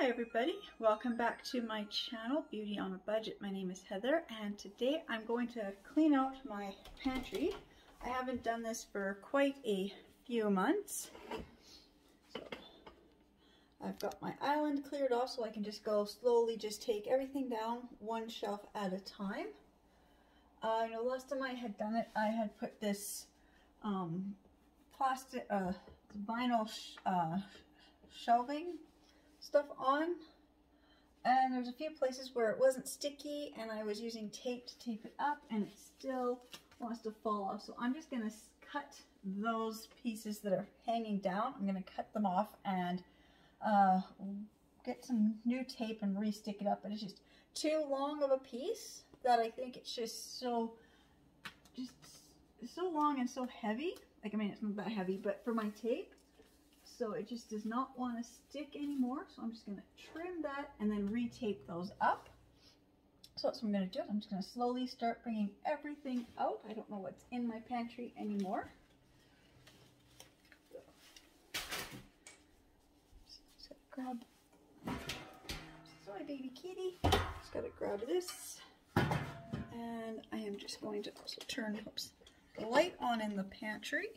Hi everybody, welcome back to my channel, Beauty on a Budget. My name is Heather and today I'm going to clean out my pantry. I haven't done this for quite a few months. So I've got my island cleared off so I can just go slowly, just take everything down one shelf at a time. I know last time I had done it, I had put this plastic, vinyl shelving stuff on, and there's a few places where it wasn't sticky and I was using tape to tape it up and it still wants to fall off. So I'm just going to cut those pieces that are hanging down. I'm going to cut them off and get some new tape and re-stick it up, but it's just too long of a piece that I think it's just so long and so heavy. Like, I mean, it's not that heavy, but for my tape, so it just does not want to stick anymore. So I'm just going to trim that and then re-tape those up. So that's what I'm going to do. I'm just going to slowly start bringing everything out. I don't know what's in my pantry anymore. Just got to grab, sorry baby kitty, just got to grab this. And I am just going to also turn the light on in the pantry.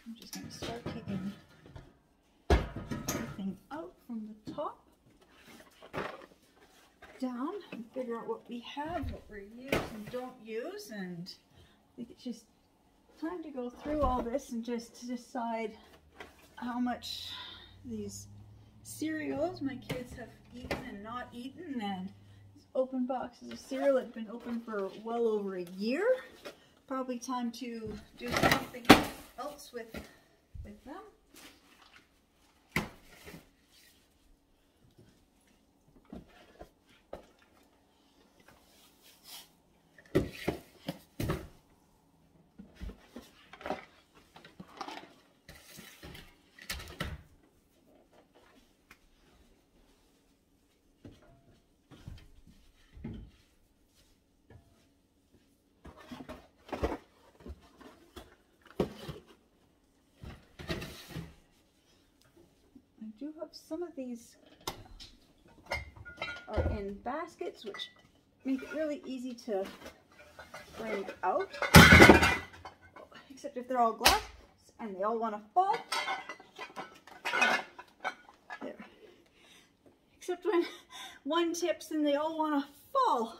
I'm just going to start taking everything out from the top down and figure out what we have, what we use and don't use, and I think it's just time to go through all this and just to decide how much these cereals my kids have eaten and not eaten, and these open boxes of cereal that have been open for well over a year. Probably time to do something else with them. I do have some of these are in baskets, which make it really easy to bring out, except if they're all glass and they all want to fall. There. Except when one tips and they all want to fall.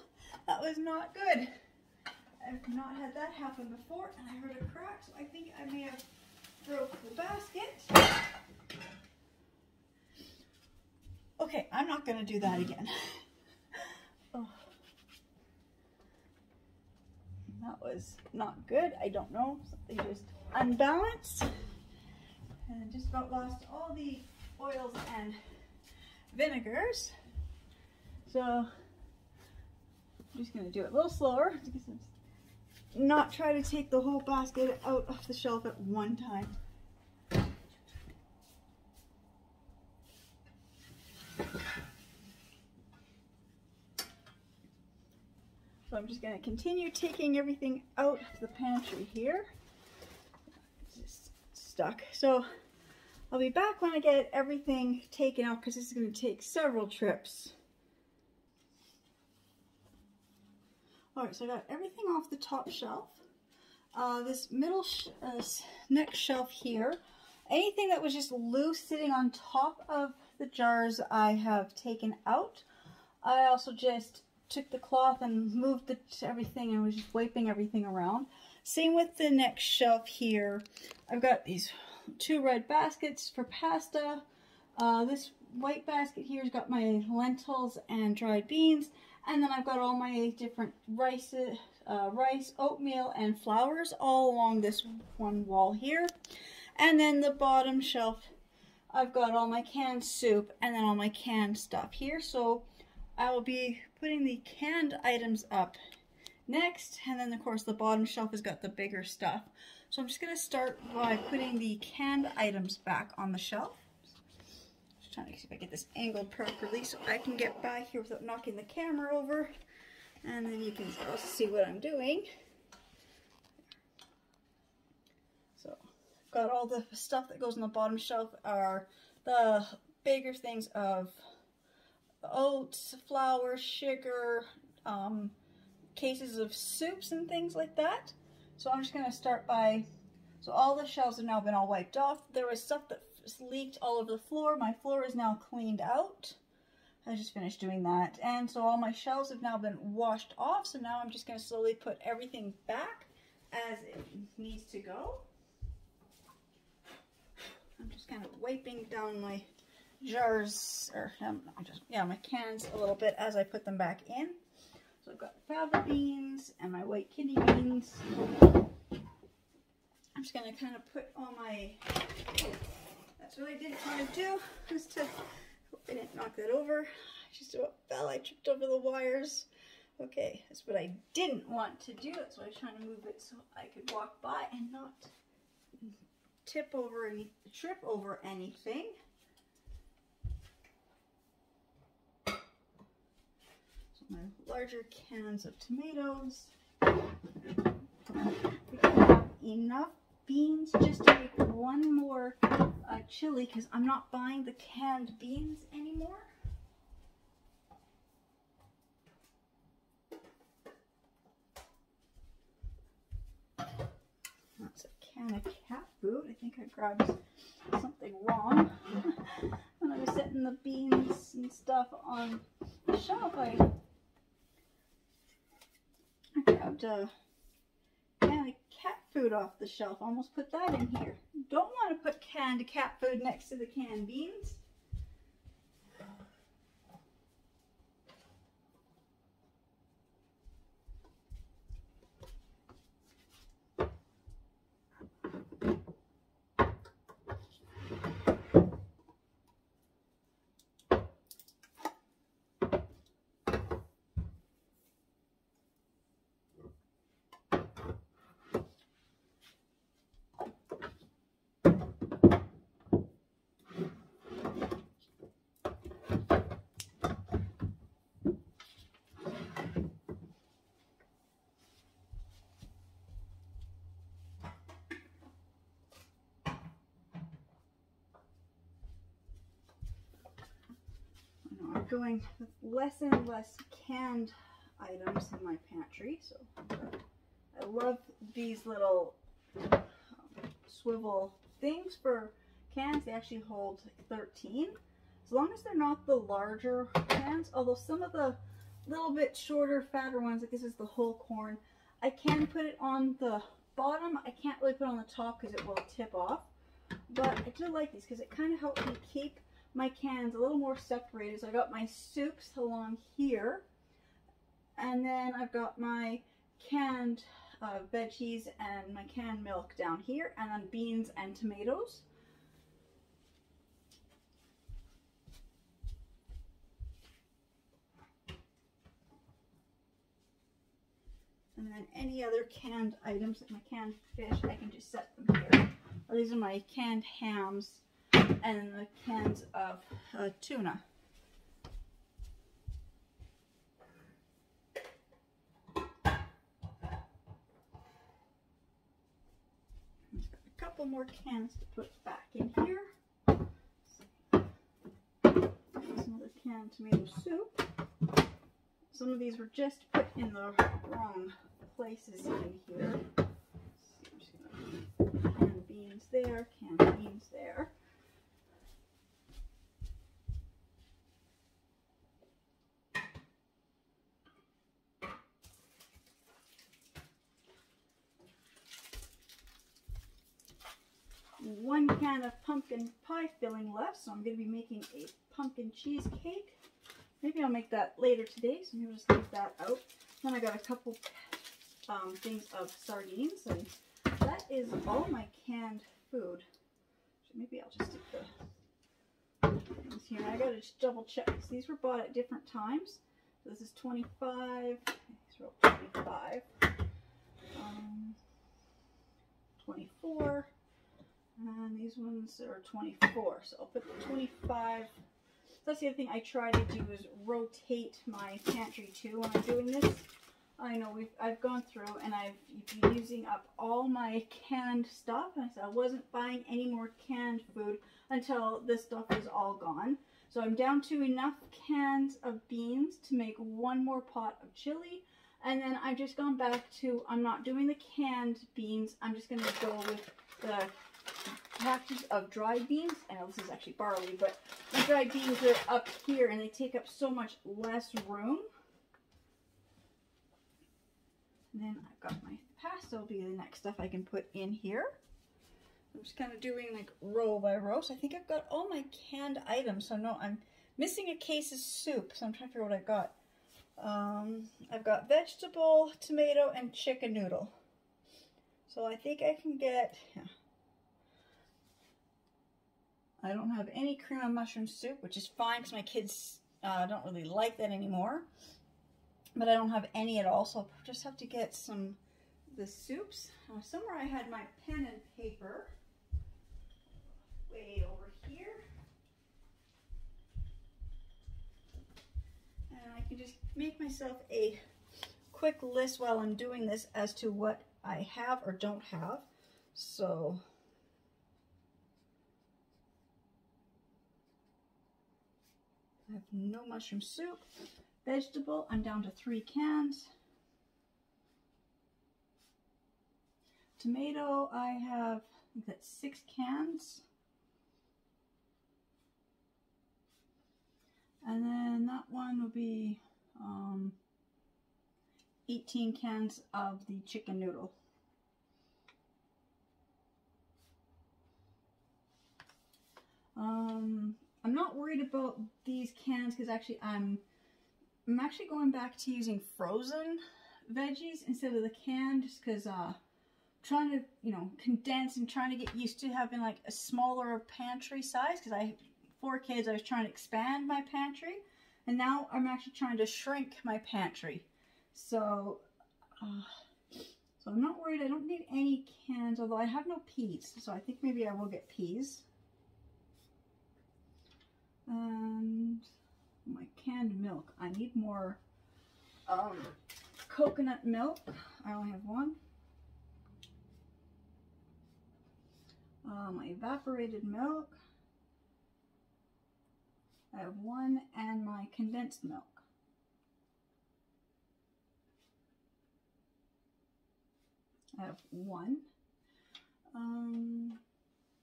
That was not good. I've not had that happen before, and I heard a crack, so I think I may have broke the basket. Okay, I'm not going to do that again. Oh. That was not good. I don't know. Something just unbalanced. And just about lost all the oils and vinegars. So I'm just going to do it a little slower. Not try to take the whole basket out of the shelf at one time. So I'm just going to continue taking everything out of the pantry here. It's just stuck. So I'll be back when I get everything taken out, because this is going to take several trips. Alright, so I got everything off the top shelf. This middle next shelf here, anything that was just loose sitting on top of the jars I have taken out. I also just took the cloth and moved everything and was just wiping everything around. Same with the next shelf here. I've got these two red baskets for pasta. This white basket here has got my lentils and dried beans. And then I've got all my different rice, oatmeal, and flours all along this one wall here. And then the bottom shelf, I've got all my canned soup and then all my canned stuff here. So I will be putting the canned items up next, and then of course the bottom shelf has got the bigger stuff. So I'm just going to start by putting the canned items back on the shelf. Just trying to see if I get this angled properly so I can get by here without knocking the camera over. And then you can also see what I'm doing. got all the stuff that goes on the bottom shelf are the bigger things of oats, flour, sugar, cases of soups and things like that. So I'm just going to start by, so all the shelves have now been all wiped off. There was stuff that leaked all over the floor. My floor is now cleaned out. I just finished doing that. And so all my shelves have now been washed off. So now I'm just going to slowly put everything back as it needs to go. I'm just kind of wiping down my jars, or my cans a little bit as I put them back in. So I've got fava beans and my white kidney beans. I'm just going to kind of put all my, that's what I didn't want to do, just to, hope I didn't knock that over. Just about fell, I tripped over the wires. Okay, that's what I didn't want to do. That's why I was trying to move it so I could walk by and not trip over anything. So my larger cans of tomatoes. We have enough beans just to make one more chili because I'm not buying the canned beans anymore. That's a can of cat food. I think I grabbed something wrong when I was setting the beans and stuff on the shelf. I grabbed a can of cat food off the shelf. Almost put that in here. Don't want to put canned cat food next to the canned beans. Going with less and less canned items in my pantry. So I love these little swivel things for cans. They actually hold 13, as long as they're not the larger cans. Although some of the little bit shorter, fatter ones, like this is the whole corn, I can put it on the bottom. I can't really put it on the top because it will tip off. But I do like these because it kind of helps me keep my cans a little more separated. So I got my soups along here, and then I've got my canned veggies and my canned milk down here, and then beans and tomatoes. And then any other canned items, like my canned fish, I can just set them here. Or these are my canned hams and the cans of tuna. There's a couple more cans to put back in here. There's another canned tomato soup. Some of these were just put in the wrong places in here. I'm just gonna canned beans there, canned beans there. One can of pumpkin pie filling left, so I'm going to be making a pumpkin cheesecake. Maybe I'll make that later today, so maybe I'll just leave that out. Then I got a couple things of sardines, and that is all my canned food. So maybe I'll just stick the things here. I got to just double check, because these were bought at different times. So this is 25, these are all 25, 24, and these ones are 24. So I'll put the 25. That's the other thing I try to do, is rotate my pantry too when I'm doing this. I know I've gone through and I've been using up all my canned stuff. And I wasn't buying any more canned food until this stuff is all gone. So I'm down to enough cans of beans to make one more pot of chili. And then I've just gone back to, I'm not doing the canned beans. I'm just going to go with the packages of dried beans. I know this is actually barley, but the dried beans are up here and they take up so much less room. And then I've got my pasta will be the next stuff I can put in here. I'm just kind of doing like row by row. So I think I've got all my canned items. So no, I'm missing a case of soup. So I'm trying to figure out what I got. I've got vegetable, tomato, and chicken noodle. So I think I can get, yeah. I don't have any cream of mushroom soup, which is fine because my kids don't really like that anymore. But I don't have any at all, so I'll just have to get the soups. Somewhere I had my pen and paper. Way over here. And I can just make myself a quick list while I'm doing this as to what I have or don't have. So I have no mushroom soup. Vegetable, I'm down to 3 cans. Tomato, I have, I think that's 6 cans. And then that one will be 18 cans of the chicken noodle. I'm not worried about these cans because actually I'm actually going back to using frozen veggies instead of the canned, just because trying to, you know, condense and trying to get used to having like a smaller pantry size, because I have 4 kids. I was trying to expand my pantry, and now I'm actually trying to shrink my pantry. So I'm not worried. I don't need any cans, although I have no peas, so I think maybe I will get peas. And my canned milk. I need more coconut milk. I only have 1. My evaporated milk. I have 1, and my condensed milk. I have 1.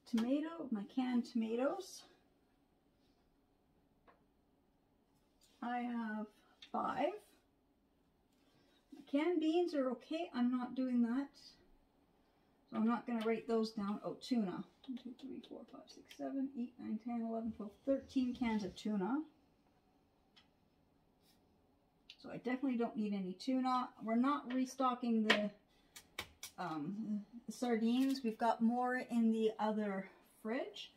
Tomato, my canned tomatoes. I have 5. My canned beans are okay. I'm not doing that. So I'm not going to write those down. Oh, tuna. 1, 2, 3, 4, 5, 6, 7, 8, 9, 10, 11, 12, 13 cans of tuna. So I definitely don't need any tuna. We're not restocking the sardines. We've got more in the other fridge.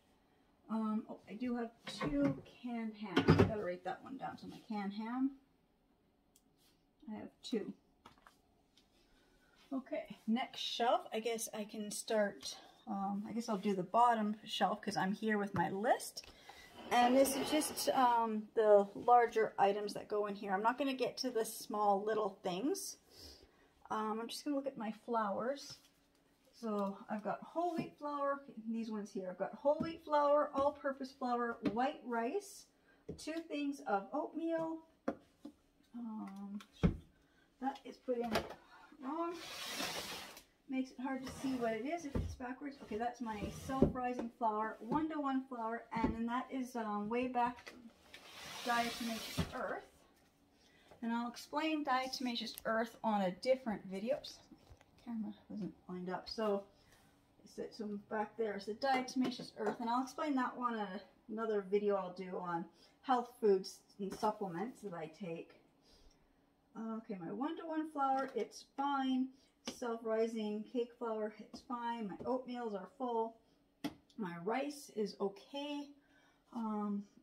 Oh, I do have 2 canned hams. I gotta write that one down. So my canned ham, I have 2. Okay, next shelf. I guess I can start. I guess I'll do the bottom shelf because I'm here with my list. And this is just the larger items that go in here. I'm not going to get to the small little things. I'm just going to look at my flours. So I've got whole wheat flour, these ones here. I've got whole wheat flour, all-purpose flour, white rice, 2 things of oatmeal. That is put in wrong. Makes it hard to see what it is if it's backwards. Okay, that's my self-rising flour, 1-to-1 flour, and then that is way back diatomaceous earth. And I'll explain diatomaceous earth on a different video. Camera wasn't lined up, so it's back there. So diatomaceous earth, and I'll explain that one in another video I'll do on health foods and supplements that I take. Okay, my 1-to-1 flour, it's fine. Self-rising cake flour, it's fine. My oatmeals are full. My rice is okay.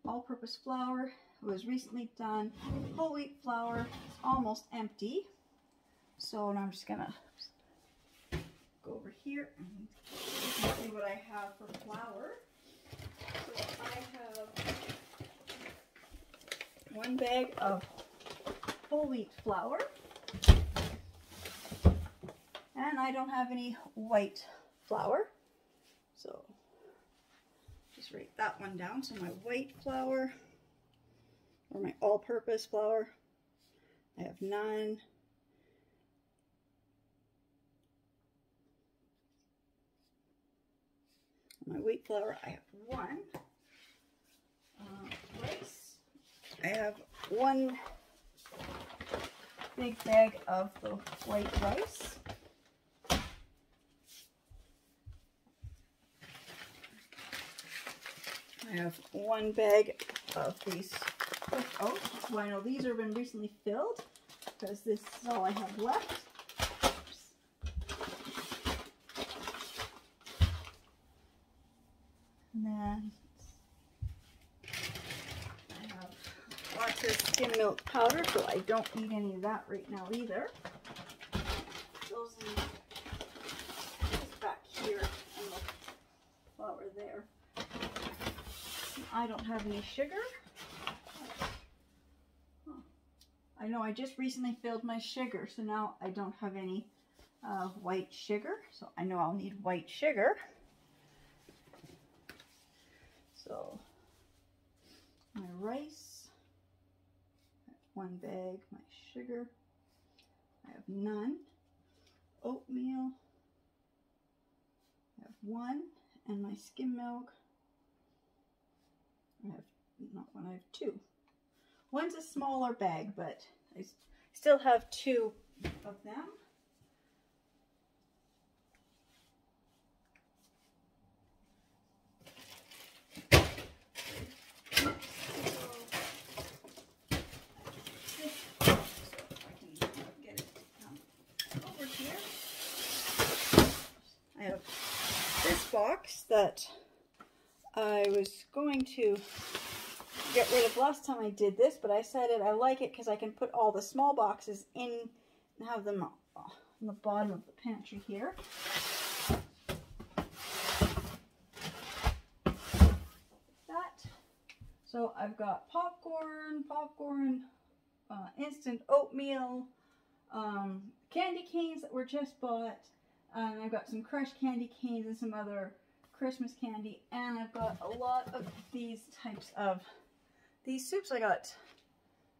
All-purpose flour was recently done. Whole wheat flour is almost empty. So now I'm just gonna go over here and see what I have for flour. So I have 1 bag of whole wheat flour. And I don't have any white flour, so just write that one down. So my white flour, or my all-purpose flour, I have none. My wheat flour, I have one. Rice, I have one big bag of the white rice. I have one bag of these cooked oats. Well, I know these have been recently filled because this is all I have left. And then I have lots of skim milk powder, so I don't need any of that right now either. Those back here and the flour there. I don't have any sugar. I know I just recently filled my sugar, so now I don't have any white sugar, so I know I'll need white sugar. So my rice, one bag, my sugar, I have none. Oatmeal, I have one, and my skim milk, I have not one, I have two. One's a smaller bag, but I still have two of them. I have this box that I was going to get rid of last time I did this, but I decided I like it because I can put all the small boxes in and have them on the bottom of the pantry here. That. So I've got popcorn, instant oatmeal, candy canes that were just bought. I've got some crushed candy canes and some other Christmas candy, and I've got a lot of these types of these soups. I got,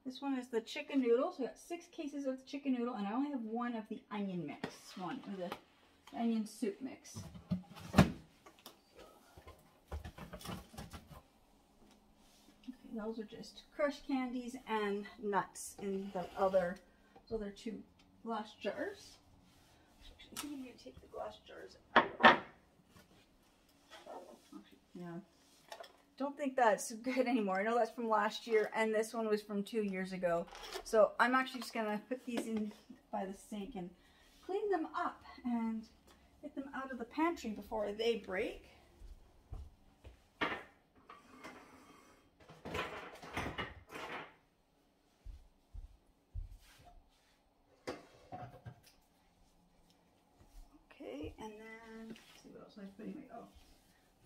this one is the chicken noodle, so I got 6 cases of the chicken noodle, and I only have one of the onion mix, or the onion soup mix. Okay, those are just crushed candies and nuts in the other 2 glass jars. I think I'm going to take the glass jars out. Yeah. Don't think that's good anymore. I know that's from last year, and this one was from 2 years ago. So I'm actually just going to put these in by the sink and clean them up and get them out of the pantry before they break. Okay, and then, let's see what else I put in my, oh,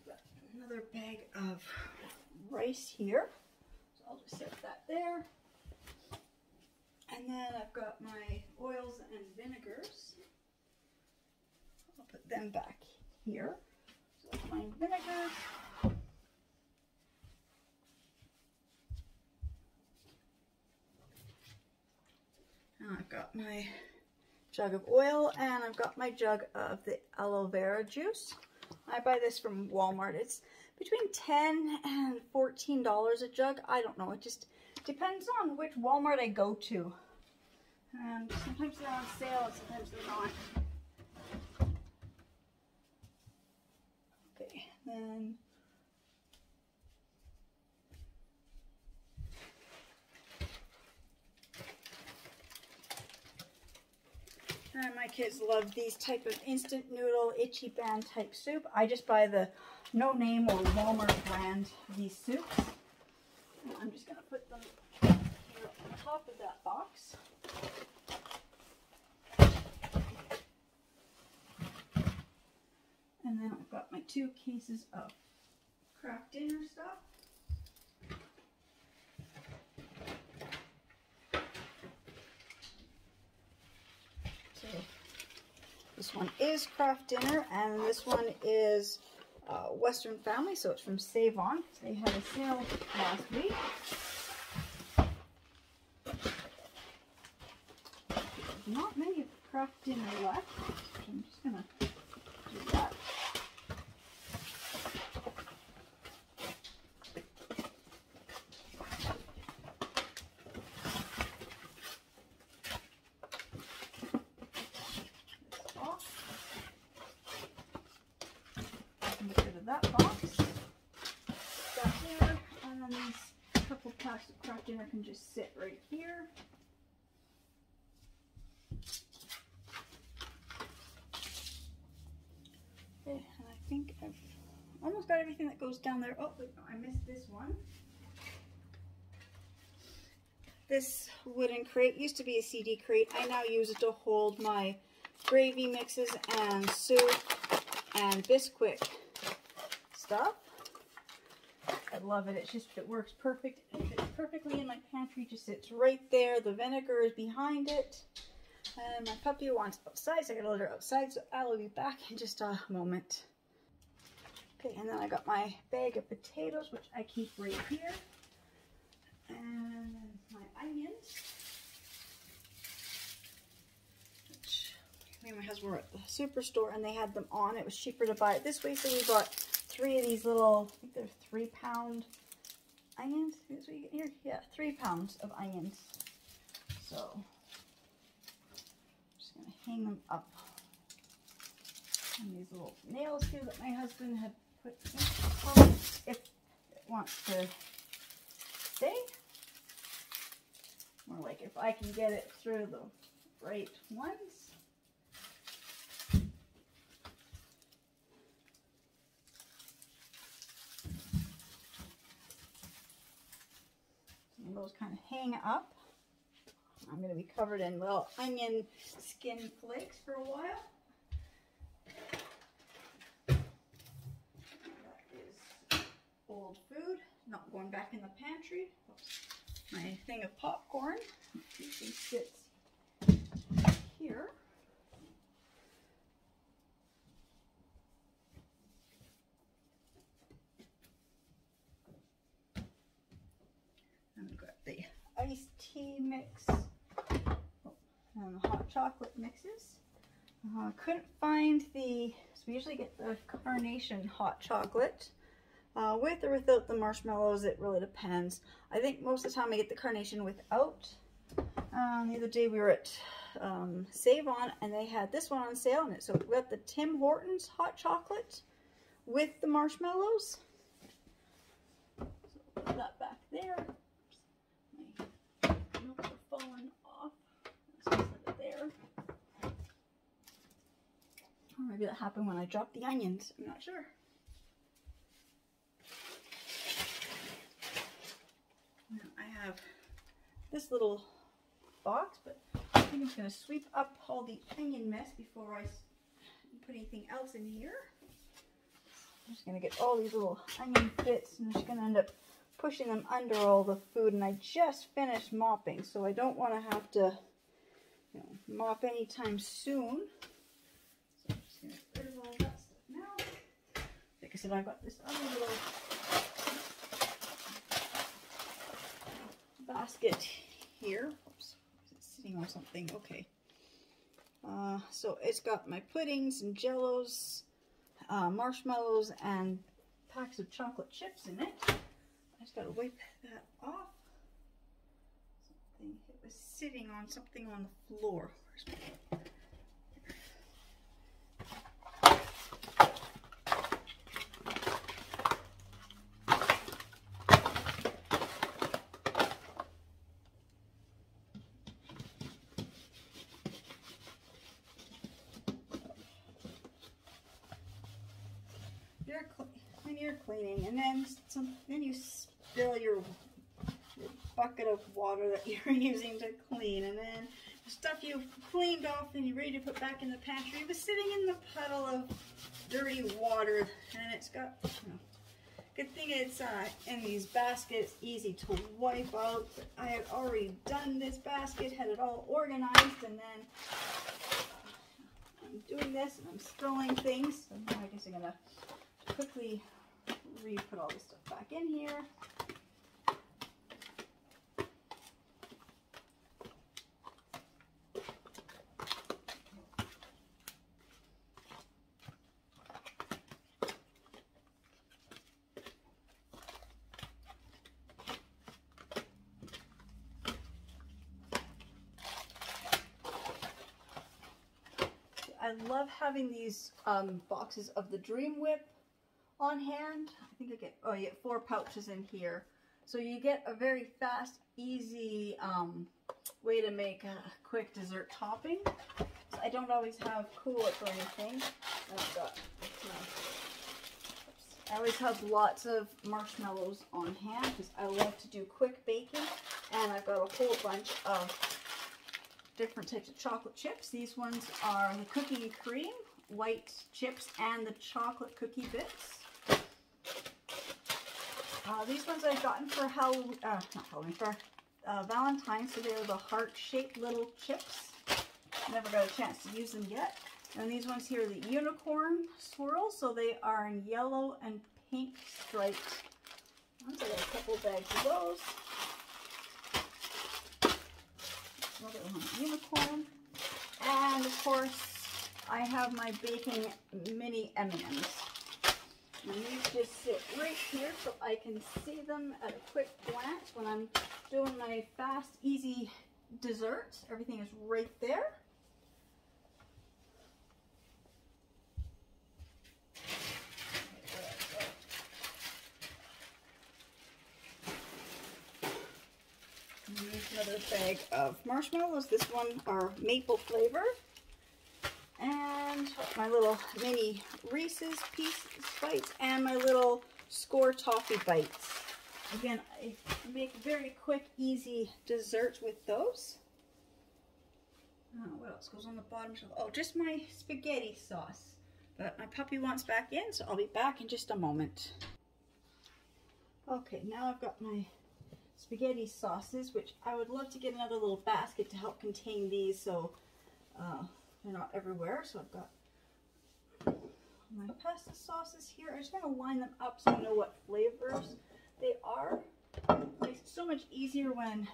got another bag of rice here. So I'll just set that there. And then I've got my oils and vinegars. I'll put them back here. So that's my vinegars. Now I've got my jug of oil, and I've got my jug of the aloe vera juice. I buy this from Walmart. It's between $10 and $14 a jug. I don't know. It just depends on which Walmart I go to. And sometimes they're on sale and sometimes they're not. Okay, then and my kids love these type of instant noodle itchy band type soup. I just buy the no name or Walmart brand these soups. And I'm just going to put them here on top of that box. And then I've got my 2 cases of Kraft Dinner stuff. So This one is Kraft Dinner, and this one is Western Family, so it's from Save On. They had a sale last week. There's not many of Kraft Dinner left, so I'm just going to do that. Get rid of that box. That there, and then these couple packs of Kraft Dinner can just sit right here. Okay, and I think I've almost got everything that goes down there. Oh, wait, no, I missed this one. This wooden crate used to be a CD crate. I now use it to hold my gravy mixes and soup and Bisquick stuff. I love it. It works perfect. It fits perfectly in my pantry. Just sits right there. The vinegar is behind it. And my puppy wants outside, so I gotta let her outside. So I'll be back in just a moment. Okay, and then I got my bag of potatoes, which I keep right here. And my onions, which me and my husband were at the superstore and they had them on. It was cheaper to buy it this way, so we bought 3 of these little, I think they're 3-pound onions. Is what you get here? Yeah, 3 pounds of onions. So I'm just gonna hang them up on these little nails here that my husband had put in, if it wants to stay. More like if I can get it through the right ones. And those kind of hang up. I'm going to be covered in little onion skin flakes for a while. That is old food, not going back in the pantry. Oops. My thing of popcorn usually sits here. And we've got the iced tea mix and the hot chocolate mixes. Couldn't find the, so we usually get the carnation hot chocolate. With or without the marshmallows, it really depends. I think most of the time I get the carnation without. The other day we were at Save On and they had this one on sale in it. So we got the Tim Hortons hot chocolate with the marshmallows. So put that back there. My notes are falling off. Let's just set it there. Or maybe that happened when I dropped the onions. I'm not sure. I have this little box, but I think I'm going to sweep up all the onion mess before I put anything else in here. I'm just going to get all these little onion bits and I'm just going to end up pushing them under all the food. And I just finished mopping, so I don't want to have to, mop anytime soon. So I'm just going to get rid of all that stuff now. Like I said, I've got this other little basket here. Oops, it's sitting on something. Okay. So it's got my puddings and jellos, marshmallows, and packs of chocolate chips in it. I just gotta wipe that off. It was sitting on something on the floor. When you're cleaning, and then you spill your bucket of water that you're using to clean, and then the stuff you've cleaned off and you're ready to put back in the pantry was sitting in the puddle of dirty water, and it's got, good thing it's in these baskets, easy to wipe out. But I had already done this basket, had it all organized, and then I'm doing this and I'm spilling things. So now I guess I'm gonna quickly put all this stuff back in here. I love having these boxes of the Dream Whip on hand. I think I get, oh, you get 4 pouches in here. So you get a very fast, easy way to make a quick dessert topping. So I don't always have Cool Whip or anything. I always have lots of marshmallows on hand because I love to do quick baking. And I've got a whole bunch of different types of chocolate chips. These ones are the cookie and cream, white chips, and the chocolate cookie bits. These ones I've gotten for Valentine's, so they're the heart-shaped little chips. Never got a chance to use them yet. And these ones here are the unicorn swirls, so they are in yellow and pink striped. I got a couple bags of those. Another one, unicorn. And of course, I have my baking mini M&Ms. And these just sit right here so I can see them at a quick glance when I'm doing my fast, easy desserts. Everything is right there. Another bag of marshmallows. This one are maple flavor. And my little mini Reese's Pieces bites and my little Score toffee bites. Again, I make very quick, easy desserts with those. What else goes on the bottom shelf? Oh, just my spaghetti sauce. But my puppy wants back in, so I'll be back in just a moment. Okay, now I've got my spaghetti sauces, which I would love to get another little basket to help contain these so they're not everywhere. So I've got my pasta sauces here. I just want to line them up so I know what flavors they are. It makes it so much easier when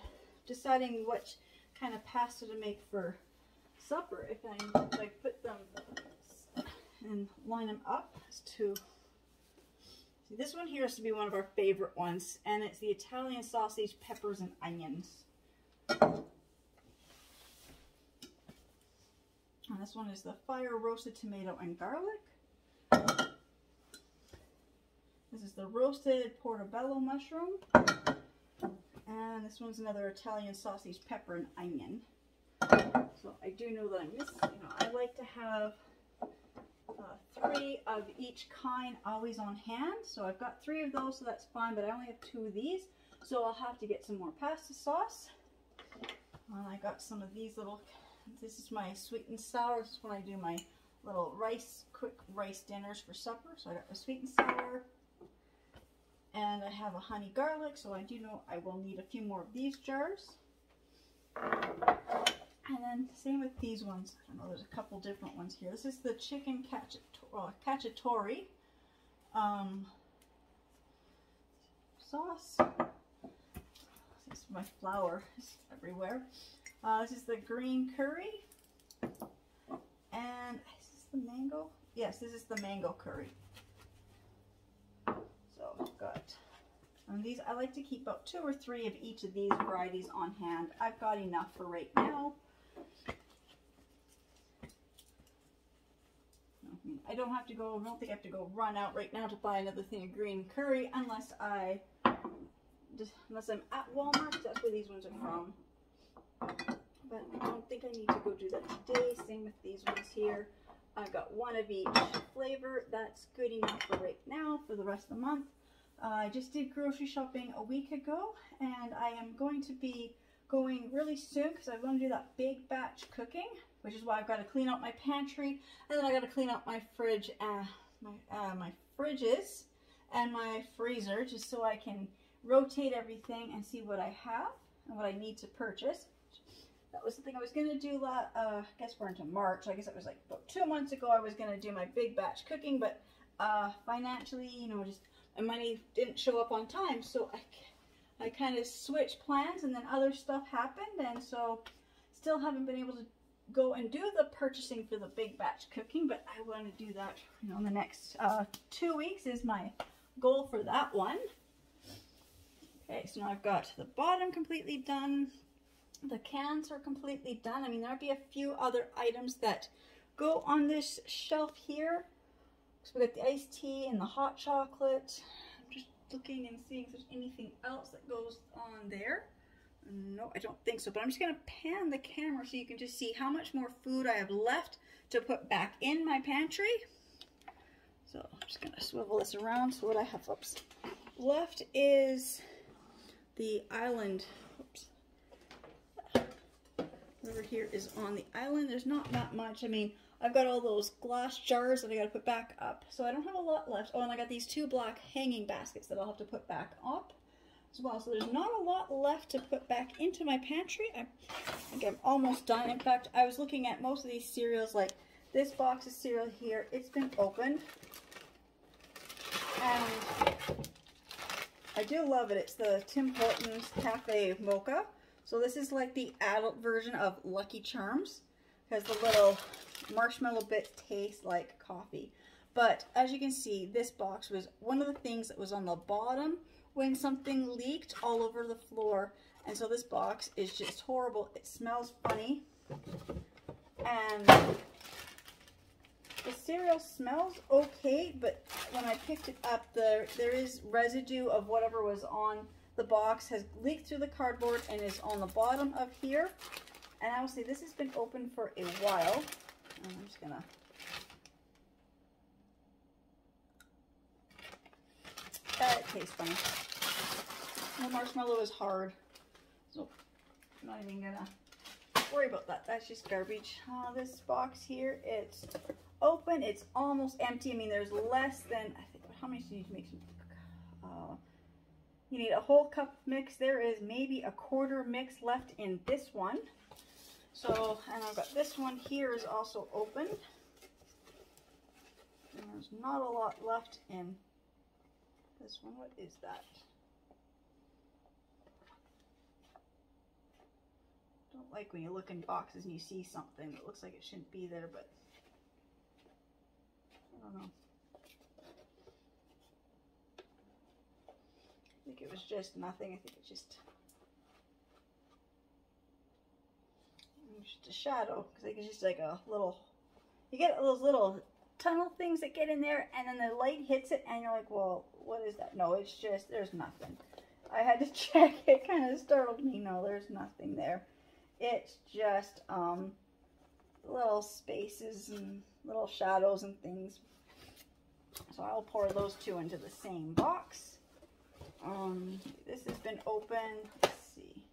deciding what kind of pasta to make for supper if I put them and line them up to. This one here has to be one of our favorite ones, and it's the Italian sausage, peppers, and onions. And this one is the fire roasted tomato and garlic. This is the roasted portobello mushroom. And this one's another Italian sausage, pepper, and onion. So I do know that I'm missing, I like to have 3 of each kind always on hand. So I've got 3 of those, so that's fine, but I only have 2 of these. So I'll have to get some more pasta sauce. I got some of these little, this is my sweet and sour. This is when I do my little quick rice dinners for supper. So I got the sweet and sour. And I have a honey garlic, so I do know I will need a few more of these jars. And then same with these ones. I don't know, there's a couple different ones here. This is the chicken cacciatore sauce. This is my flour is everywhere. This is the green curry. And is this the mango? Yes, this is the mango curry. So I've got, and these, I like to keep about 2 or 3 of each of these varieties on hand. I've got enough for right now. I don't have to go, I don't think I have to go run out right now to buy another thing of green curry unless I'm at Walmart. That's where these ones are from. But I don't think I need to go do that today. Same with these ones here. I've got 1 of each flavor. That's good enough for right now for the rest of the month. I just did grocery shopping a week ago, and I am going to be going really soon because I'm going to do that big batch cooking, which is why I've got to clean out my pantry, and then I got to clean out my fridge, my fridges and my freezer, just so I can rotate everything and see what I have and what I need to purchase. That was the thing I was going to do, I guess we're into March. I guess it was like about 2 months ago I was going to do my big batch cooking, but financially, you know, just my money didn't show up on time. So I kind of switched plans, and then other stuff happened, and so still haven't been able to go and do the purchasing for the big batch cooking, but I want to do that, you know, in the next 2 weeks is my goal for that one. Okay, so now I've got the bottom completely done. The cans are completely done. I mean, there'll be a few other items that go on this shelf here. So we got the iced tea and the hot chocolate. I'm just looking and seeing if there's anything else that goes on there. No, I don't think so, but I'm just going to pan the camera so you can just see how much more food I have left to put back in my pantry. So I'm just going to swivel this around. So what I have left is the island. Oops. Whatever here is on the island. There's not that much. I mean, I've got all those glass jars that I got to put back up. So I don't have a lot left. Oh, and I got these 2 black hanging baskets that I'll have to put back up as well. So there's not a lot left to put back into my pantry. I think I'm almost done. In fact, I was looking at most of these cereals, like this box of cereal here. It's been opened. And I do love it. It's the Tim Hortons Cafe Mocha. So this is like the adult version of Lucky Charms, because the little marshmallow bits taste like coffee. But as you can see, this box was one of the things that was on the bottom when something leaked all over the floor. And so this box is just horrible. It smells funny. And the cereal smells okay, but when I picked it up, there is residue of whatever was on the box has leaked through the cardboard and is on the bottom of here. And I will say this has been open for a while. And I'm just gonna it tastes funny. The marshmallow is hard, so I'm not even gonna worry about that. That's just garbage. This box here, it's open. It's almost empty. I mean, there's less than, I think, how many do you need to make? You need a whole cup mix. There is maybe a quarter mix left in this one. So, and I've got this one here is also open. And there's not a lot left in this one. What is that? Don't like when you look in boxes and you see something that looks like it shouldn't be there, but I don't know. I think it was just nothing. I think it's just a shadow, because it's just like a little, you get those little tunnel things that get in there, and then the light hits it and you're like, well, what is that? No, it's just, there's nothing. I had to check. It kind of startled me. No, there's nothing there. It's just little spaces and little shadows and things. So I'll pour those 2 into the same box. This has been opened. Let's see.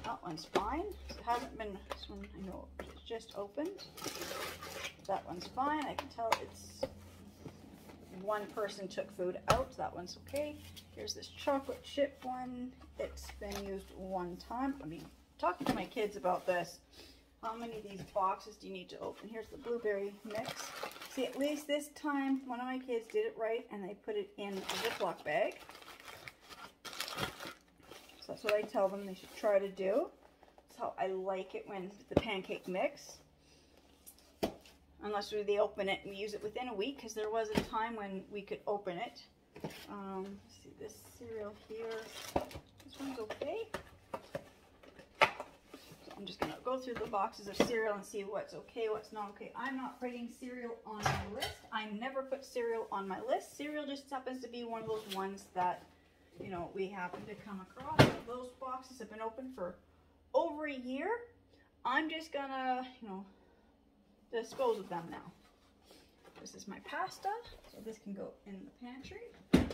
That one's fine. It hasn't been, this one I know it's just opened. That one's fine. I can tell it's one person took food out. That one's okay. Here's this chocolate chip one. It's been used 1 time. I mean, talking to my kids about this. How many of these boxes do you need to open? Here's the blueberry mix. See, at least this time, one of my kids did it right, and they put it in a Ziploc bag. So that's what I tell them they should try to do. That's how I like it when the pancake mix. Unless they open it and we use it within a week, because there was a time when we could open it. Let's see, this cereal here. This one's okay. I'm just going to go through the boxes of cereal and see what's okay, what's not okay. I'm not putting cereal on my list. I never put cereal on my list. Cereal just happens to be one of those ones that, you know, we happen to come across. Those boxes have been open for over a year. I'm just going to, you know, dispose of them now. This is my pasta, so this can go in the pantry. I've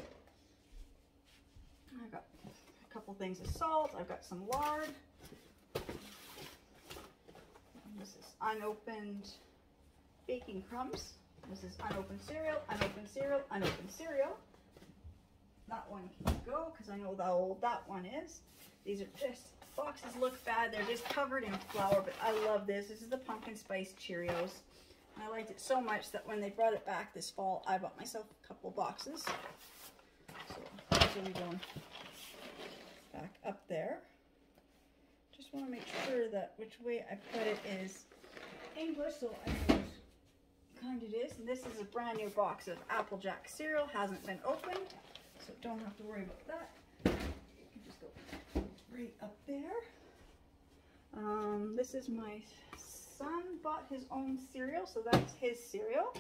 got a couple things of salt. I've got some lard. This is unopened baking crumbs. This is unopened cereal, unopened cereal, unopened cereal. that one can go because I know how old that one is. These are just, boxes look bad. They're just covered in flour, but I love this. This is the pumpkin spice Cheerios. And I liked it so much that when they brought it back this fall, I bought myself a couple boxes. So these will be going back up there. Just want to make sure that which way I put it is English, so I know what kind it is. And this is a brand new box of Applejack cereal. Hasn't been opened, so don't have to worry about that. You can just go right up there. This is my son bought his own cereal, so that's his cereal.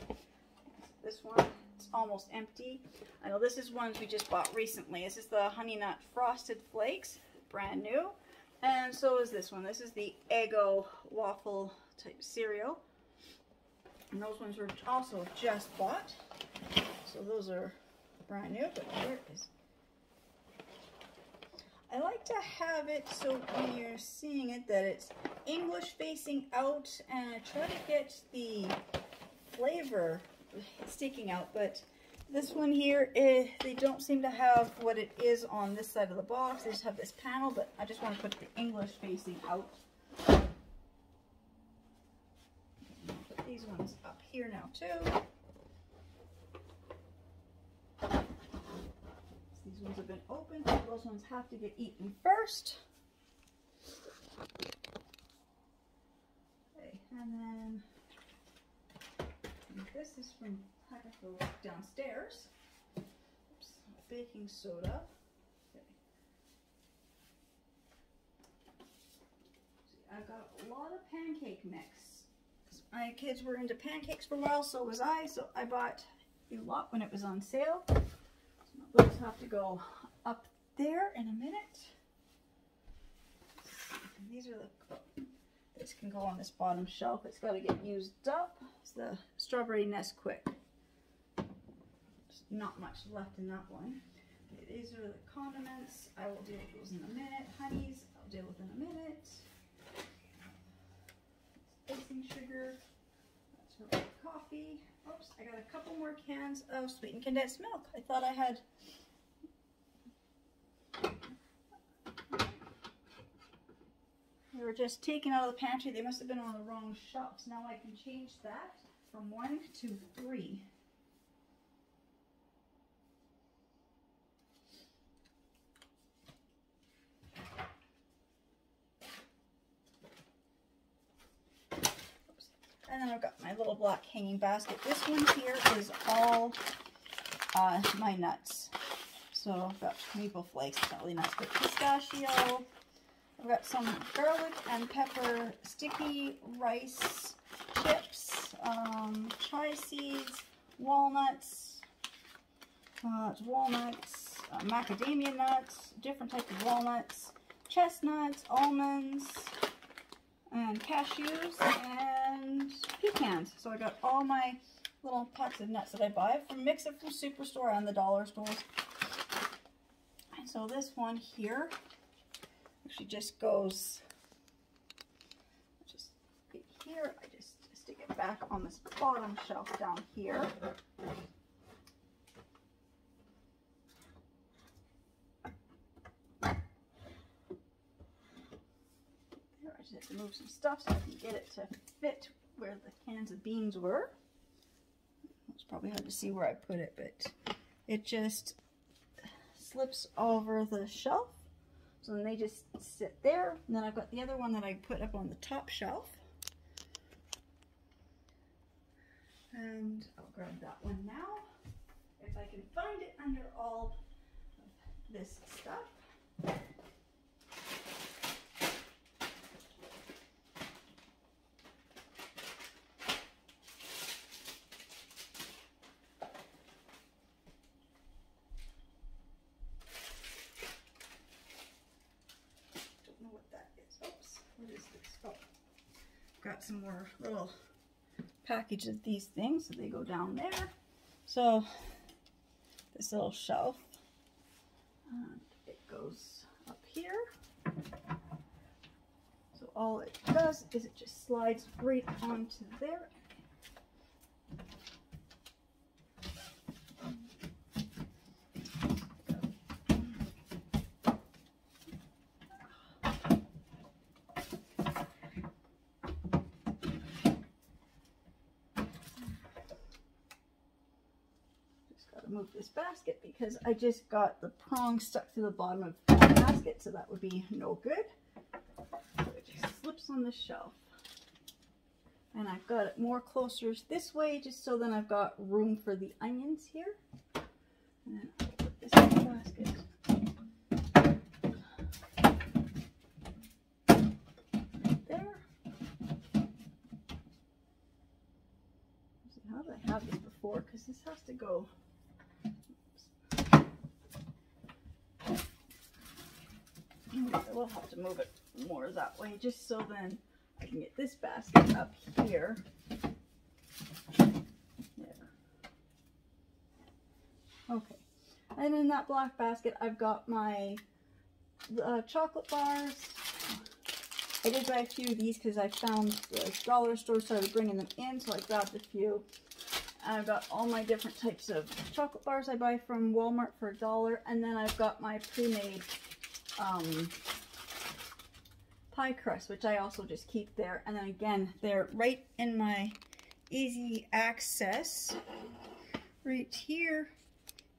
This one, it's almost empty. I know this is ones we just bought recently. This is the Honey Nut Frosted Flakes, brand new. And so is this one. This is the Eggo waffle type cereal. And those ones were also just bought. So those are brand new, but where is... I like to have it so when you're seeing it that it's English facing out, and I try to get the flavor sticking out, but this one here, they don't seem to have what it is on this side of the box. They just have this panel, but I just want to put the English facing out. Put these ones up here now too. These ones have been opened, so those ones have to get eaten first. Okay, and then this is from downstairs. Oops, baking soda. Okay. See, I've got a lot of pancake mix. My kids were into pancakes for a while, so was I. So I bought a lot when it was on sale. So those have to go up there in a minute. And these are the. This can go on this bottom shelf. It's got to get used up. It's the Strawberry Nesquik. Not much left in that one. Okay, these are the condiments. I will deal with those in a minute. Honeys, I'll deal with in a minute. Icing sugar. That's her coffee. Oops, I got a couple more cans of sweetened condensed milk. I thought I had. They were just taken out of the pantry. They must have been on the wrong shelves. Now I can change that from 1 to 3. And then I've got my little black hanging basket. This one here is all my nuts. So I've got maple flakes, not really nuts, but pistachio. I've got some garlic and pepper sticky rice chips, chia seeds, walnuts, macadamia nuts, different types of walnuts, chestnuts, almonds, and cashews, and pecans. So I got all my little packs of nuts that I buy from Mix It from Superstore and the dollar stores. And so this one here actually just goes just here. I just stick it back on this bottom shelf down here. I just have to move some stuff so I can get it to fit where the cans of beans were. It's probably hard to see where I put it, but it just slips over the shelf. So then they just sit there. And then I've got the other one that I put up on the top shelf. And I'll grab that one now, if I can find it under all of this stuff. Got some more little packages of these things, so they go down there. So this little shelf, it goes up here. So all it does is it just slides right onto there. Got move this basket because I just got the prong stuck to the bottom of the basket, so that would be no good. So it just slips on the shelf. And I've got it more closer this way just so then I've got room for the onions here. And then I'll put this in the basket. Right there. How did I have this before? Because this has to go. I will have to move it more that way just so then I can get this basket up here. There. Okay. And in that black basket, I've got my chocolate bars. I did buy a few of these because I found the dollar store started bringing them in, so I grabbed a few. And I've got all my different types of chocolate bars I buy from Walmart for $1, and then I've got my pre-made pie crust, which I also just keep there. And then again, they're right in my easy access right here.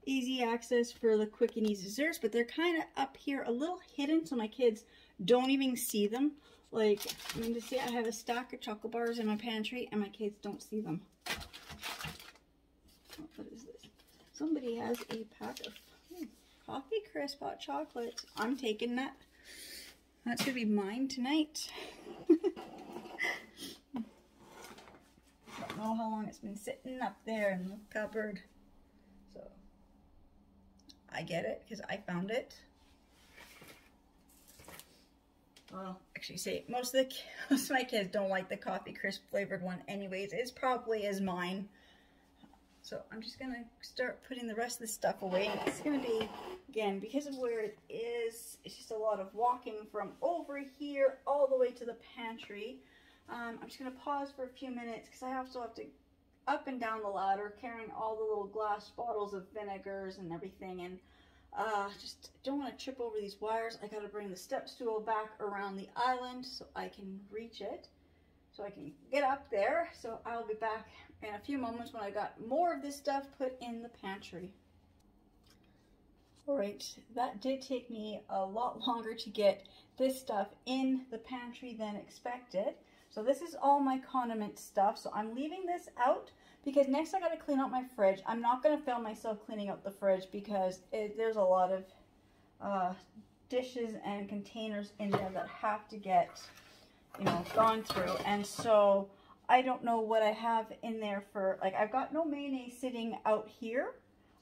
Easy access for the quick and easy desserts, but they're kind of up here a little hidden so my kids don't even see them. Like, I'm going to see I have a stack of chocolate bars in my pantry and my kids don't see them. What is this? Somebody has a pack of coffee crisp hot chocolates. I'm taking that. That's going to be mine tonight. Don't know how long it's been sitting up there in the cupboard. So, I get it because I found it. Well, actually say most of my kids don't like the coffee crisp flavored one anyways. It's probably as mine. So I'm just going to start putting the rest of the stuff away. And it's going to be, again, because of where it is, it's just a lot of walking from over here all the way to the pantry. I'm just going to pause for a few minutes because I also have to up and down the ladder carrying all the little glass bottles of vinegars and everything. And just don't want to trip over these wires. I got to bring the step stool back around the island so I can reach it. So I can get up there. So I'll be back in a few moments when I got more of this stuff put in the pantry. Alright, that did take me a lot longer to get this stuff in the pantry than expected. So this is all my condiment stuff. So I'm leaving this out because next I got to clean out my fridge. I'm not going to film myself cleaning out the fridge because there's a lot of dishes and containers in there that have to get, you know, gone through. And so I don't know what I have in there for, like, I've got no mayonnaise sitting out here.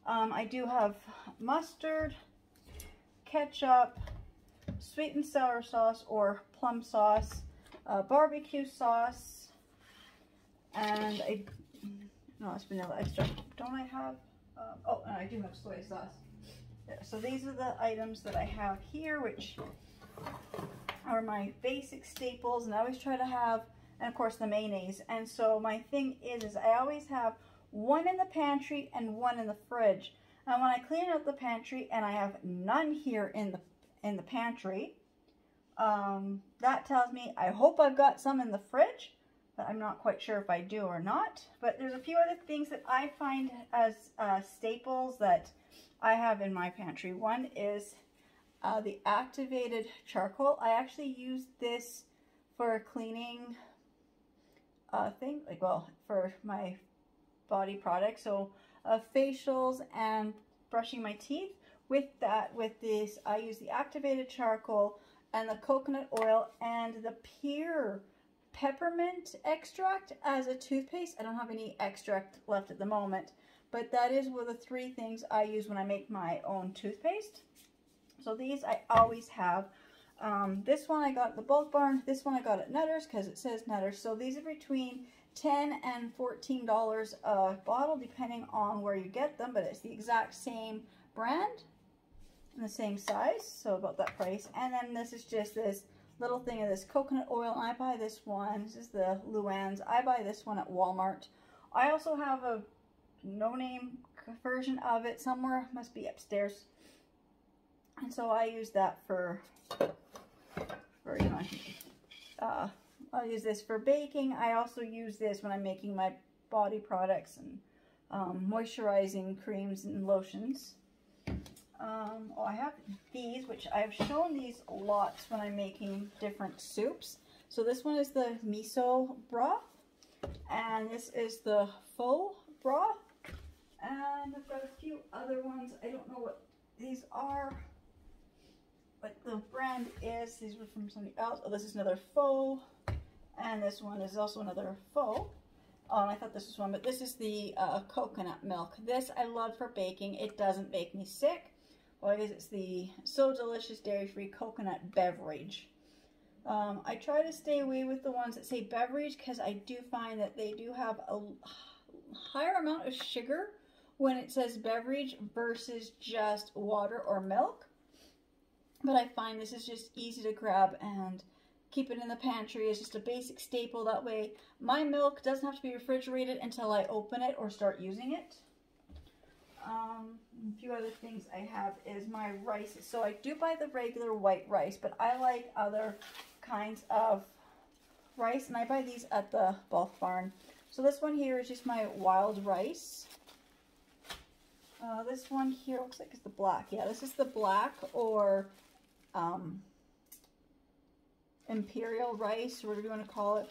I do have mustard, ketchup, sweet and sour sauce or plum sauce, barbecue sauce, and no, it's vanilla extract. Don't I have, oh, and I do have soy sauce. There. So these are the items that I have here, which are my basic staples, and I always try to have, and of course the mayonnaise. And so my thing is I always have one in the pantry and one in the fridge. And when I clean out the pantry and I have none here in the pantry, that tells me I hope I've got some in the fridge, but I'm not quite sure if I do or not. But there's a few other things that I find as staples that I have in my pantry. One is the activated charcoal. I actually use this for a cleaning thing, like, well, for my body products. So facials and brushing my teeth. With this, I use the activated charcoal and the coconut oil and the pure peppermint extract as a toothpaste. I don't have any extract left at the moment, but that is one of the three things I use when I make my own toothpaste. So these I always have. This one I got at the Bulk Barn. This one I got at Nutter's because it says Nutter's. So these are between $10 and $14 a bottle depending on where you get them, but it's the exact same brand and the same size, so about that price. And then this is just this little thing of this coconut oil. I buy this one. This is the Luann's. I buy this one at Walmart. I also have a no-name version of it somewhere. Must be upstairs. And so I use that for you know, I'll use this for baking. I also use this when I'm making my body products and moisturizing creams and lotions. Oh, I have these, which I've shown these lots when I'm making different soups. So this one is the miso broth, and this is the faux broth, and I've got a few other ones. I don't know what these are, but the brand is, these were from somebody else. Oh, this is another faux, and this one is also another faux. Oh, and I thought this was one, but this is the coconut milk. This I love for baking. It doesn't make me sick. Well, I guess it's the So Delicious dairy-free coconut beverage. I try to stay away with the ones that say beverage because I do find that they do have a higher amount of sugar when it says beverage versus just water or milk. But I find this is just easy to grab and keep it in the pantry. It's just a basic staple. That way my milk doesn't have to be refrigerated until I open it or start using it. A few other things I have is my rice. So I do buy the regular white rice, but I like other kinds of rice, and I buy these at the bulk barn. So this one here is just my wild rice. This one here looks like it's the black. Yeah, this is the black or imperial rice, or whatever you want to call it.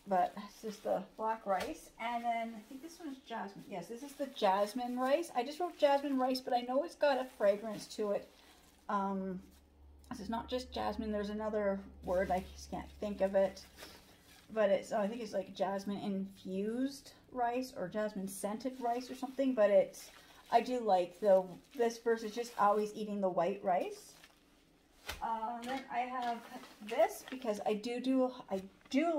But it's just the black rice. And then I think this one is jasmine. Yes, this is the jasmine rice. I just wrote jasmine rice, but I know it's got a fragrance to it. This is not just jasmine. There's another word, I just can't think of it. But it's, I think it's like jasmine infused rice or jasmine scented rice or something. But it's, I do like this versus just always eating the white rice. Then I have this because I do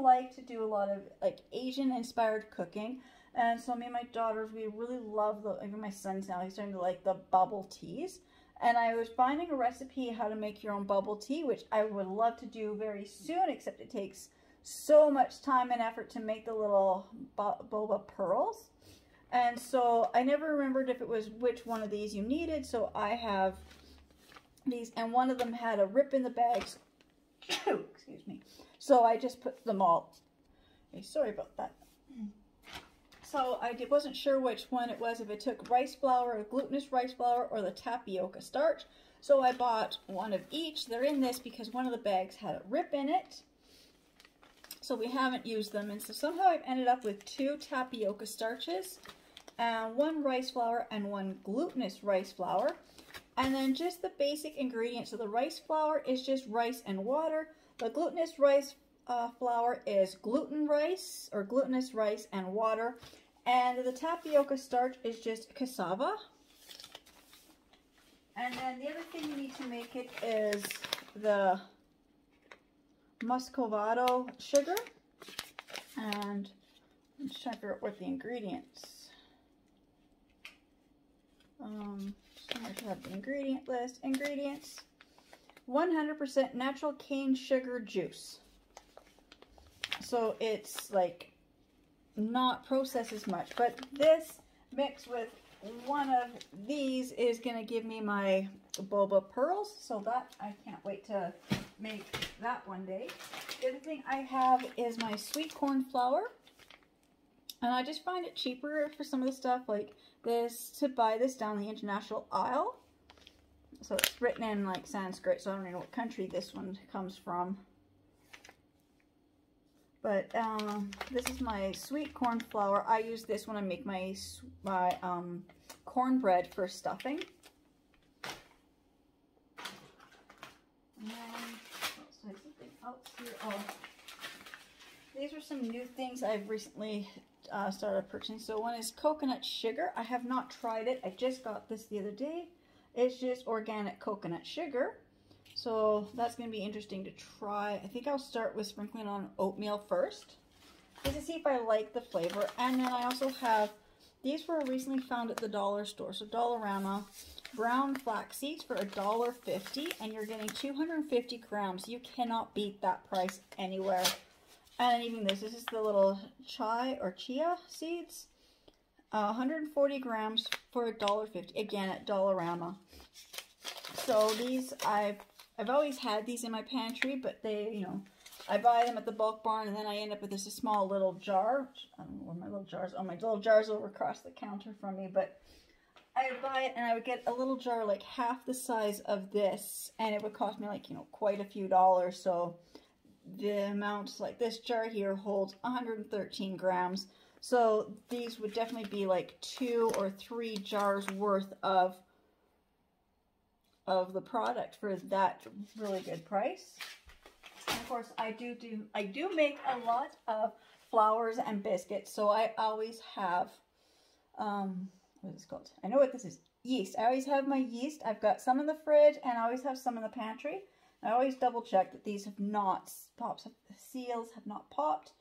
like to do a lot of like Asian inspired cooking, and so me and my daughters, we really love even my son's now, he's starting to like the bubble teas, and I was finding a recipe how to make your own bubble tea, which I would love to do very soon, except it takes so much time and effort to make the little boba pearls, and so I never remembered if it was which one of these you needed. So I have these, and one of them had a rip in the bags. Excuse me. So I just put them all. Okay, sorry about that. So I wasn't sure which one it was, if it took rice flour, or glutinous rice flour, or the tapioca starch. So I bought one of each. They're in this because one of the bags had a rip in it. So we haven't used them, and so somehow I've ended up with 2 tapioca starches, and 1 rice flour and 1 glutinous rice flour. And then just the basic ingredients. So the rice flour is just rice and water. The glutinous rice flour is gluten rice or glutinous rice and water. And the tapioca starch is just cassava. And then the other thing you need to make it is the muscovado sugar. And I'm just trying to figure out what the ingredients. I should have the ingredient list. Ingredients: 100% natural cane sugar juice. So it's like not processed as much, but this mixed with one of these is going to give me my boba pearls. So that, I can't wait to make that one day. The other thing I have is my sweet corn flour. And I just find it cheaper for some of the stuff like this to buy this down the international aisle. So it's written in like Sanskrit, so I don't know what country this one comes from. But this is my sweet corn flour. I use this when I make my cornbread for stuffing. And then, something else here. Oh, these are some new things I've recently started purchasing. So one is coconut sugar. I have not tried it. I just got this the other day. It's just organic coconut sugar. So that's going to be interesting to try. I think I'll start with sprinkling on oatmeal first, just to see if I like the flavor. And then I also have, these were recently found at the dollar store. So Dollarama, brown flax seeds for $1.50, and you're getting 250 grams. You cannot beat that price anywhere. And even this is the little chia seeds. 140 grams for $1.50, again at Dollarama. So these I've I've always had these in my pantry, but they, you know, I buy them at the bulk barn, and then I end up with this small little jar. I don't know where my little jars. Oh, my little jar's over across the counter from me, but I would buy it, and I would get a little jar like half the size of this, and it would cost me like, you know, quite a few dollars. So the amount, like this jar here holds 113 grams. So these would definitely be like 2 or 3 jars worth of the product for that really good price. And of course, I do make a lot of flours and biscuits, so I always have what is it called? I know what this is. Yeast. I always have my yeast. I've got some in the fridge, and I always have some in the pantry. I always double check that these have not popped. The seals have not popped,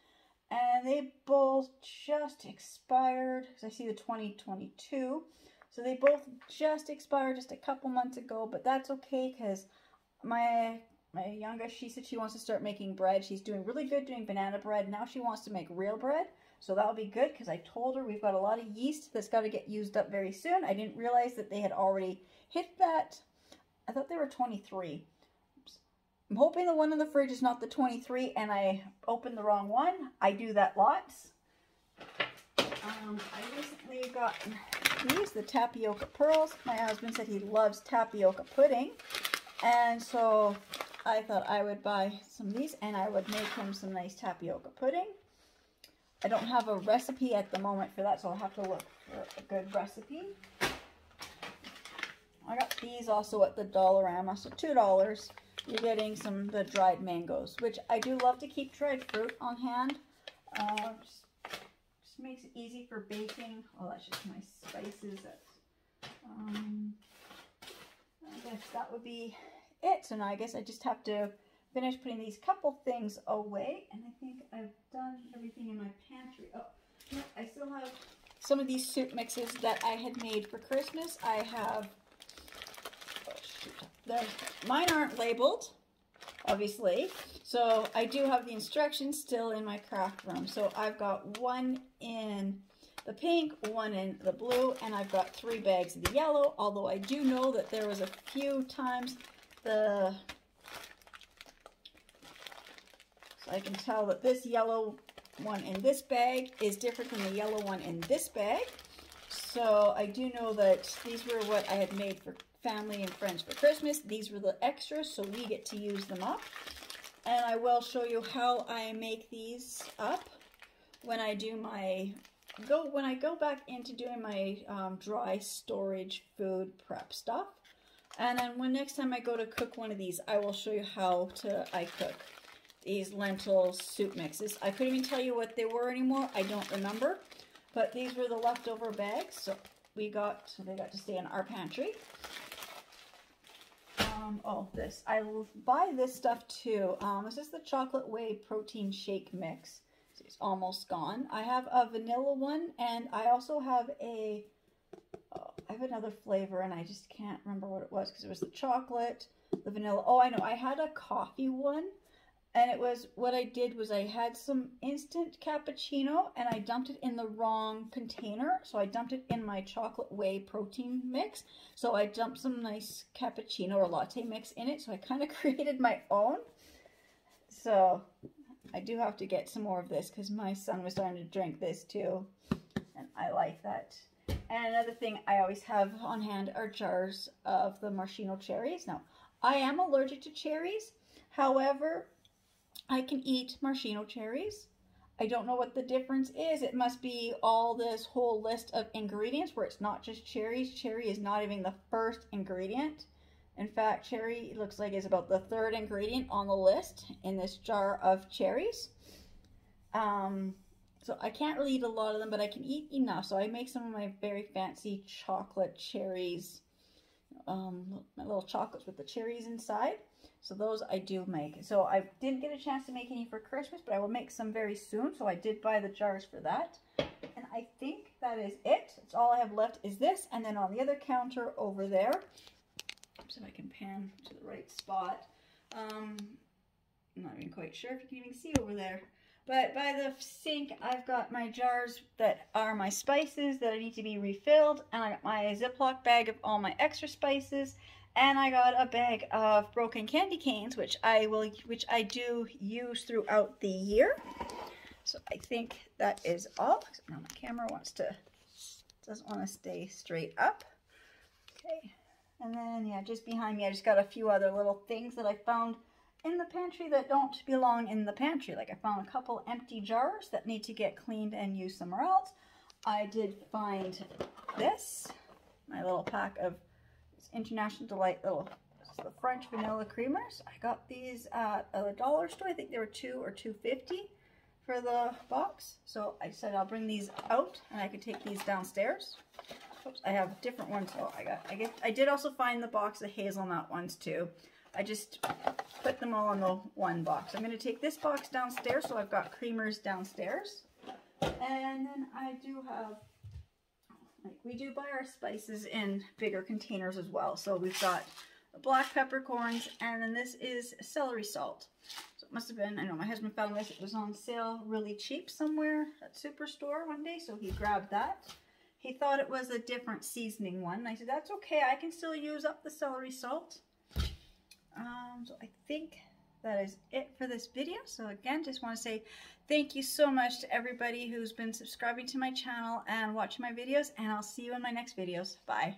and they both just expired. Because I see the 2022, so they both just expired just a couple months ago. But that's okay, because my youngest, she said she wants to start making bread. She's doing really good doing banana bread. Now she wants to make real bread. So that'll be good, because I told her we've got a lot of yeast that's got to get used up very soon. I didn't realize that they had already hit that. I thought they were 23. Oops. I'm hoping the one in the fridge is not the 23 and I opened the wrong one. I do that lots. I recently got these, the tapioca pearls. My husband said he loves tapioca pudding. And so I thought I would buy some of these, and I would make him some nice tapioca pudding. I don't have a recipe at the moment for that, so I'll have to look for a good recipe. I got these also at the Dollarama, so $2. You're getting some of the dried mangoes, which I do love to keep dried fruit on hand. Just makes it easy for baking. Oh, that's just my spices. I guess that would be it. So now I guess I just have to finish putting these couple things away, and I think I've done everything in my pantry. Oh, no, I still have some of these soup mixes that I had made for Christmas. I have, oh shoot, mine aren't labeled, obviously, so I do have the instructions still in my craft room. So I've got one in the pink, one in the blue, and I've got 3 bags of the yellow, although I do know that there was a few times I can tell that this yellow one in this bag is different than the yellow one in this bag. So I do know that these were what I had made for family and friends for Christmas. These were the extras, so we get to use them up. And I will show you how I make these up when I do when I go back into doing my dry storage food prep stuff. And then next time I go to cook one of these, I will show you how I cook these lentil soup mixes. I couldn't even tell you what they were anymore. I don't remember. But these were the leftover bags, so they got to stay in our pantry. Oh, this. I buy this stuff too. This is the chocolate whey protein shake mix. It's almost gone. I have a vanilla one, and I also have I have another flavor, and I just can't remember what it was, because it was the chocolate, the vanilla. Oh, I know. I had a coffee one. And it was, what I did was I had some instant cappuccino, and I dumped it in the wrong container. So I dumped it in my chocolate whey protein mix. So I dumped some nice cappuccino or latte mix in it. So I kind of created my own. So I do have to get some more of this, because my son was starting to drink this too. And I like that. And another thing I always have on hand are jars of the maraschino cherries. Now, I am allergic to cherries. However, I can eat maraschino cherries. I don't know what the difference is. It must be all this whole list of ingredients where it's not just cherries. Cherry is not even the first ingredient. In fact, cherry, it looks like, is about the 3rd ingredient on the list in this jar of cherries. So I can't really eat a lot of them, but I can eat enough. So I make some of my very fancy chocolate cherries, my little chocolates with the cherries inside. So those I do make. So I didn't get a chance to make any for Christmas, but I will make some very soon. So I did buy the jars for that. And I think that is it. That's all I have left is this. And then on the other counter over there, so I can pan to the right spot. I'm not even quite sure if you can even see over there. But by the sink, I've got my jars that are my spices that I need to be refilled. And I got my Ziploc bag of all my extra spices. And I got a bag of broken candy canes, which I do use throughout the year. So I think that is all. Now my camera doesn't want to stay straight up. Okay. And then, yeah, just behind me, I just got a few other little things that I found in the pantry that don't belong in the pantry. Like I found a couple empty jars that need to get cleaned and used somewhere else. I did find this, my little pack of International Delight the French vanilla creamers. I got these at a dollar store. I think they were $2 or $2.50 for the box. So I said I'll bring these out and I could take these downstairs. Oops, I have different ones. Oh, I did also find the box of hazelnut ones too. I just put them all in the one box. I'm going to take this box downstairs, so I've got creamers downstairs. And then I do have, like, we do buy our spices in bigger containers as well. So we've got black peppercorns, and then this is celery salt. So it must have been, I know my husband found this, it was on sale really cheap somewhere at Superstore one day, so he grabbed that. He thought it was a different seasoning one. I said, that's okay, I can still use up the celery salt. So I think that is it for this video. So again, just want to say thank you so much to everybody who's been subscribing to my channel and watching my videos, and I'll see you in my next videos. Bye.